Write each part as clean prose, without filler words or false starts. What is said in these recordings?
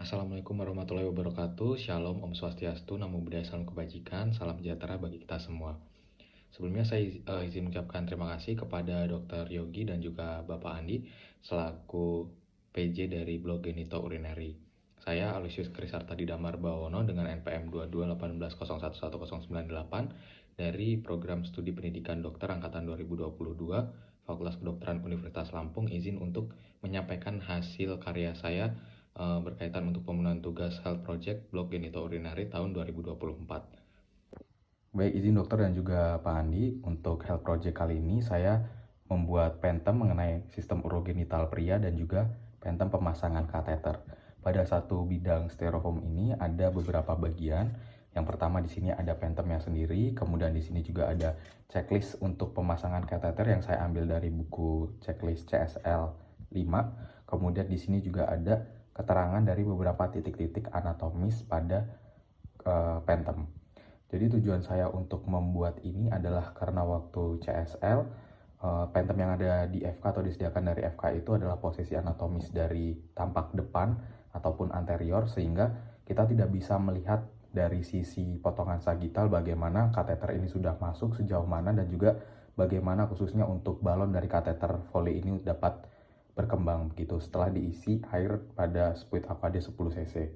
Assalamualaikum warahmatullahi wabarakatuh. Shalom, Om Swastiastu, Namo Buddhaya, Salam Kebajikan, salam sejahtera bagi kita semua. Sebelumnya saya izin mengucapkan terima kasih kepada Dr. Yogi dan juga Bapak Andi selaku PJ dari blog Genito Urinary. Saya Aloysius Krisarta Didamar Bawono dengan NPM 2218011098 dari Program Studi Pendidikan Dokter Angkatan 2022 Fakultas Kedokteran Universitas Lampung izin untuk menyampaikan hasil karya saya berkaitan untuk pemenuhan tugas Health Project blog Genito Urinary tahun 2024. Baik, izin dokter dan juga Pak Andi, untuk Health Project kali ini saya membuat pentem mengenai sistem urogenital pria dan juga pentem pemasangan kateter. Pada satu bidang styrofoam ini ada beberapa bagian. Yang pertama di sini ada pentemnya sendiri, kemudian di sini juga ada checklist untuk pemasangan kateter yang saya ambil dari buku checklist CSL 5. Kemudian di sini juga ada keterangan dari beberapa titik-titik anatomis pada pentem. Jadi tujuan saya untuk membuat ini adalah karena waktu CSL, pentem yang ada di FK atau disediakan dari FK itu adalah posisi anatomis dari tampak depan ataupun anterior, sehingga kita tidak bisa melihat dari sisi potongan sagital bagaimana kateter ini sudah masuk sejauh mana, dan juga bagaimana khususnya untuk balon dari kateter Foley ini dapat berkembang begitu setelah diisi air pada spuit aqua 10 cc.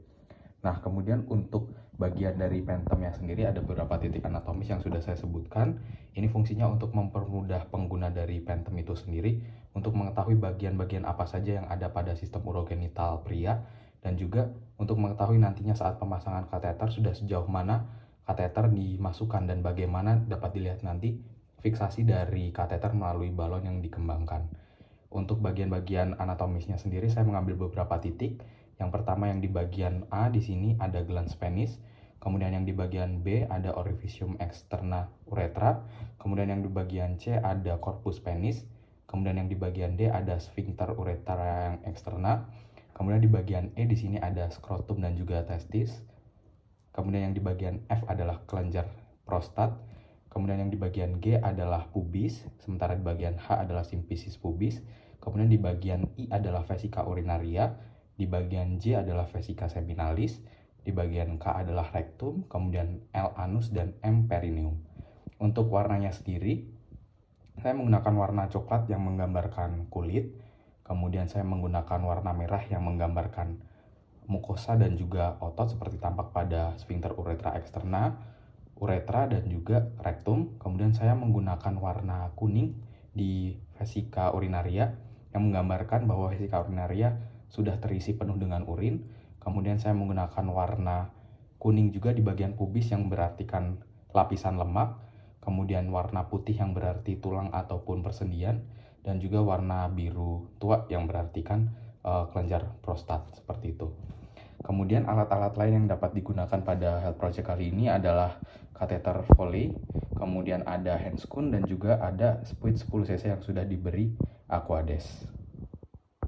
Nah, kemudian untuk bagian dari pentemnya sendiri ada beberapa titik anatomis yang sudah saya sebutkan. Ini fungsinya untuk mempermudah pengguna dari pentem itu sendiri untuk mengetahui bagian-bagian apa saja yang ada pada sistem urogenital pria, dan juga untuk mengetahui nantinya saat pemasangan kateter sudah sejauh mana kateter dimasukkan dan bagaimana dapat dilihat nanti fiksasi dari kateter melalui balon yang dikembangkan. Untuk bagian-bagian anatomisnya sendiri saya mengambil beberapa titik. Yang pertama yang di bagian A di sini ada glans penis, kemudian yang di bagian B ada orificium externa uretra, kemudian yang di bagian C ada corpus penis, kemudian yang di bagian D ada sphincter uretra yang eksterna, kemudian di bagian E di sini ada scrotum dan juga testis, kemudian yang di bagian F adalah kelenjar prostat, kemudian yang di bagian G adalah pubis, sementara di bagian H adalah symphysis pubis, kemudian di bagian I adalah vesica urinaria, di bagian J adalah vesica seminalis, di bagian K adalah rectum, kemudian L anus, dan M perineum. Untuk warnanya sendiri, saya menggunakan warna coklat yang menggambarkan kulit, kemudian saya menggunakan warna merah yang menggambarkan mukosa dan juga otot seperti tampak pada sphincter uretra externa, uretra, dan juga rectum. Kemudian saya menggunakan warna kuning di vesica urinaria yang menggambarkan bahwa vesica urinaria sudah terisi penuh dengan urin. Kemudian saya menggunakan warna kuning juga di bagian pubis yang berartikan lapisan lemak, kemudian warna putih yang berarti tulang ataupun persendian, dan juga warna biru tua yang berartikan kelenjar prostat, seperti itu. Kemudian alat-alat lain yang dapat digunakan pada Health Project kali ini adalah kateter Foley, kemudian ada handscoon, dan juga ada spuit 10 cc yang sudah diberi Aquades.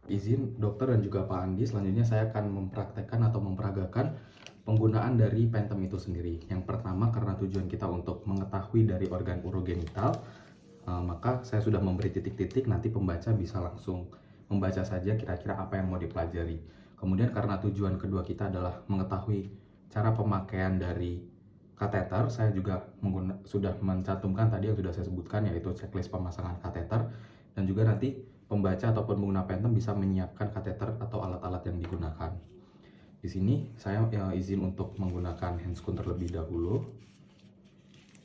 Izin dokter dan juga Pak Andi, selanjutnya saya akan mempraktekkan atau memperagakan penggunaan dari pentem itu sendiri. Yang pertama, karena tujuan kita untuk mengetahui dari organ urogenital, maka saya sudah memberi titik-titik, nanti pembaca bisa langsung membaca saja kira-kira apa yang mau dipelajari. Kemudian karena tujuan kedua kita adalah mengetahui cara pemakaian dari kateter, saya juga sudah mencantumkan tadi yang sudah saya sebutkan, yaitu checklist pemasangan kateter, dan juga nanti pembaca ataupun pengguna pentem bisa menyiapkan kateter atau alat-alat yang digunakan. Di sini saya izin untuk menggunakan handscoon terlebih dahulu.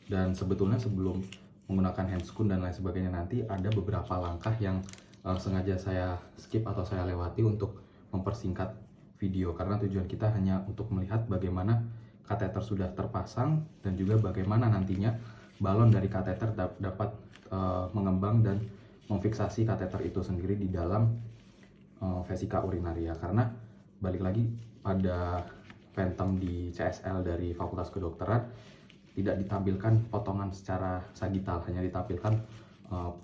Dan sebetulnya sebelum menggunakan handscoon dan lain sebagainya nanti ada beberapa langkah yang sengaja saya skip atau saya lewati untuk mempersingkat video, karena tujuan kita hanya untuk melihat bagaimana kateter sudah terpasang dan juga bagaimana nantinya balon dari kateter dapat mengembang dan memfiksasi kateter itu sendiri di dalam vesica urinaria. Karena balik lagi pada pentem di CSL dari Fakultas Kedokteran tidak ditampilkan potongan secara sagital, hanya ditampilkan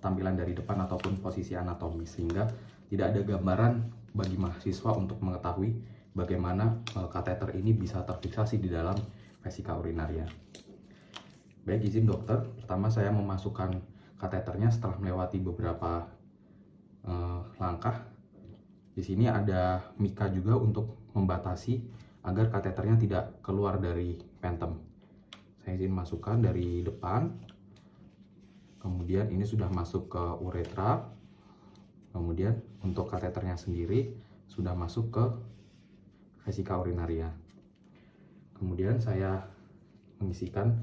tampilan dari depan ataupun posisi anatomis, sehingga tidak ada gambaran bagi mahasiswa untuk mengetahui bagaimana kateter ini bisa terfiksasi di dalam vesica urinaria. Baik, izin dokter, pertama saya memasukkan kateternya setelah melewati beberapa langkah. Di sini ada mika juga untuk membatasi agar kateternya tidak keluar dari pentem. Saya izin masukkan dari depan. Kemudian ini sudah masuk ke uretra. Kemudian untuk kateternya sendiri sudah masuk ke vesika urinaria. Kemudian saya mengisikan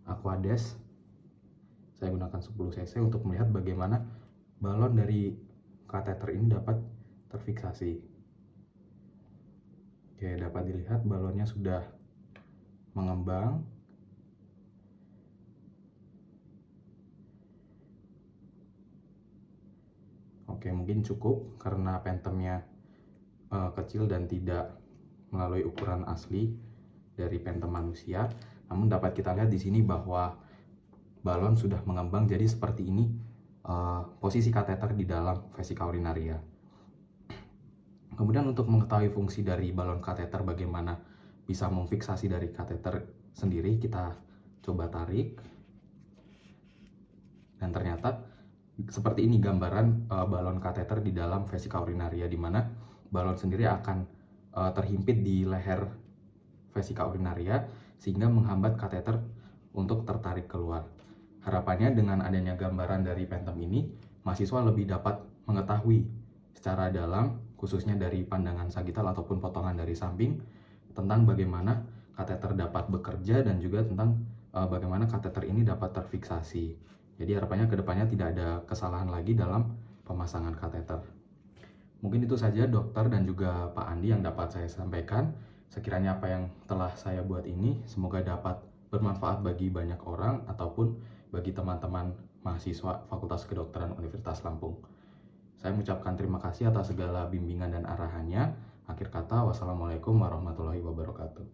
Aquades. Saya gunakan 10 cc untuk melihat bagaimana balon dari kateter ini dapat terfiksasi. Oke, dapat dilihat balonnya sudah mengembang. Oke, mungkin cukup karena pentemnya kecil dan tidak melalui ukuran asli dari pentem manusia. Namun dapat kita lihat di sini bahwa balon sudah mengembang, jadi seperti ini posisi kateter di dalam vesika urinaria. Kemudian untuk mengetahui fungsi dari balon kateter, bagaimana bisa memfiksasi dari kateter sendiri, kita coba tarik. Dan ternyata seperti ini gambaran balon kateter di dalam vesika urinaria, di mana balon sendiri akan terhimpit di leher vesika urinaria sehingga menghambat kateter untuk tertarik keluar. Harapannya dengan adanya gambaran dari pentem ini, mahasiswa lebih dapat mengetahui secara dalam, khususnya dari pandangan sagital ataupun potongan dari samping, tentang bagaimana kateter dapat bekerja dan juga tentang bagaimana kateter ini dapat terfiksasi. Jadi harapannya kedepannya tidak ada kesalahan lagi dalam pemasangan kateter. Mungkin itu saja dokter dan juga Pak Andi yang dapat saya sampaikan. Sekiranya apa yang telah saya buat ini semoga dapat bermanfaat bagi banyak orang ataupun bagi teman-teman mahasiswa Fakultas Kedokteran Universitas Lampung. Saya mengucapkan terima kasih atas segala bimbingan dan arahannya. Akhir kata, wassalamualaikum warahmatullahi wabarakatuh.